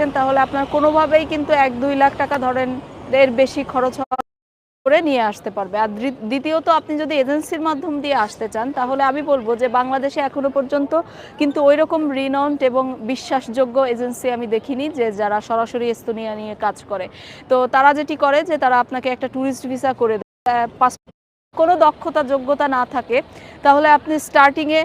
আসেন তাহলে আপনার কোনোভাবেই কিন্তু 1-2 লাখ টাকা ধরেন এর বেশি খরচ করে নিয়ে আসতে পারবে। আর দ্বিতীয়ত আপনি যদি এজেন্সির মাধ্যম দিয়ে আসতে চান তাহলে আমি বলবো যে বাংলাদেশে এখনো পর্যন্ত কিন্তু ওইরকম রিনাউন্ড এবং বিশ্বাসযোগ্য এজেন্সি আমি দেখিনি যে যারা সরাসরি এস্তোনিয়া নিয়ে কাজ করে। তো তারা যেটি করে যে তারা আপনাকে একটা ট্যুরিস্ট ভিসা করে দেয়, কোনো দক্ষতা যোগ্যতা না থাকে তাহলে আপনি স্টার্টিংয়ে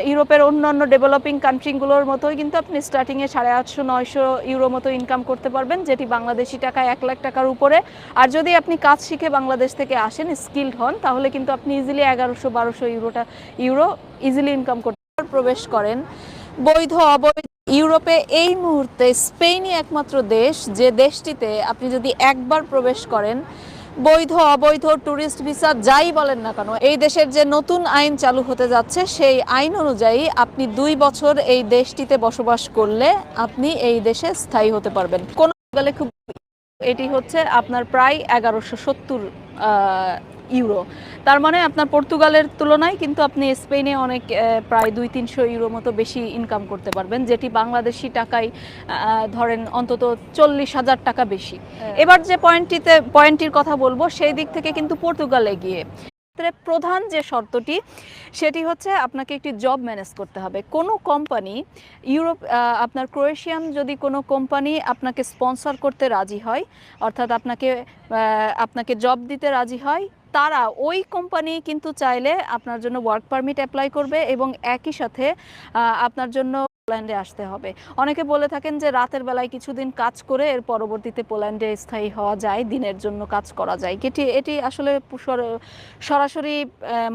ইউরোপের অন্যান্য ডেভেলপিং কান্ট্রিগুলোর মতোই কিন্তু আপনি স্টার্টিংয়ে 850-900 ইউরো মতো ইনকাম করতে পারবেন, যেটি বাংলাদেশি টাকায় 1 লাখ টাকার উপরে। আর যদি আপনি কাজ শিখে বাংলাদেশ থেকে আসেন, স্কিল্ড হন, তাহলে কিন্তু আপনি ইজিলি 1100-1200 ইউরো ইজিলি ইনকাম করতে প্রবেশ করেন। বৈধ অবৈধ ইউরোপে এই মুহূর্তে স্পেনই একমাত্র দেশ যে দেশটিতে আপনি যদি একবার প্রবেশ করেন, বৈধ অবৈধ ট্যুরিস্ট ভিসা যাই বলেন না কেন, এই দেশের যে নতুন আইন চালু হতে যাচ্ছে সেই আইন অনুযায়ী আপনি 2 বছর এই দেশটিতে বসবাস করলে আপনি এই দেশে স্থায়ী হতে পারবেন। কোন গেলে খুব এটি হচ্ছে আপনার প্রায় 1170 ইউরো। তার মানে আপনার পর্তুগালের তুলনায় কিন্তু আপনি স্পেনে অনেক প্রায় 200-300 ইউরো মতো বেশি ইনকাম করতে পারবেন, যেটি বাংলাদেশি টাকায় ধরেন অন্তত 40,000 টাকা বেশি। এবার যে পয়েন্টটির কথা বলবো সেই দিক থেকে কিন্তু পর্তুগাল এগিয়ে। প্রধান যে শর্তটি সেটি হচ্ছে আপনাকে একটি জব ম্যানেজ করতে হবে। কোনো কোম্পানি আপনার ক্রোয়েশিয়ান যদি কোনো কোম্পানি আপনাকে স্পন্সর করতে রাজি হয়, অর্থাৎ আপনাকে জব দিতে রাজি হয়, তারা ওই কোম্পানি কিন্তু চাইলে আপনার জন্য ওয়ার্ক পারমিট অ্যাপ্লাই করবে এবং একই সাথে আপনার জন্য পোল্যান্ডে আসতে হবে। অনেকে বলে থাকেন যে রাতের বেলায় কিছুদিন কাজ করে এর পরবর্তীতে পোল্যান্ডে স্থায়ী হওয়া যায়, দিনের জন্য কাজ করা যায়। এটি আসলে সরাসরি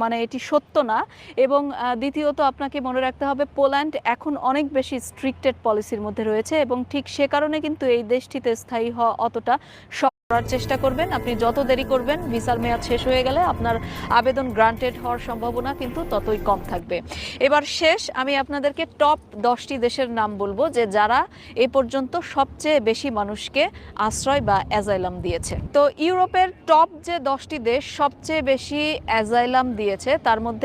মানে এটি সত্য না। এবং দ্বিতীয়ত আপনাকে মনে রাখতে হবে পোল্যান্ড এখন অনেক বেশি স্ট্রিক্টেড পলিসির মধ্যে রয়েছে এবং ঠিক সে কারণে কিন্তু এই দেশটিতে স্থায়ী হওয়া অতটা করার চেষ্টা করবেন। আপনি যত দেরি করবেন ভিসার মেয়াদ শেষ হয়ে গেলে আপনার আবেদন গ্রান্টেড হওয়ার সম্ভাবনা কিন্তু ততই কম থাকবে। এবার শেষ আমি আপনাদেরকে টপ 10টি দেশের নাম বলবো যে যারা এ পর্যন্ত সবচেয়ে বেশি মানুষকে আশ্রয় বা অ্যাজাইলাম দিয়েছে। তো ইউরোপের টপ যে 10টি দেশ সবচেয়ে বেশি অ্যাজাইলাম দিয়েছে তার মধ্যে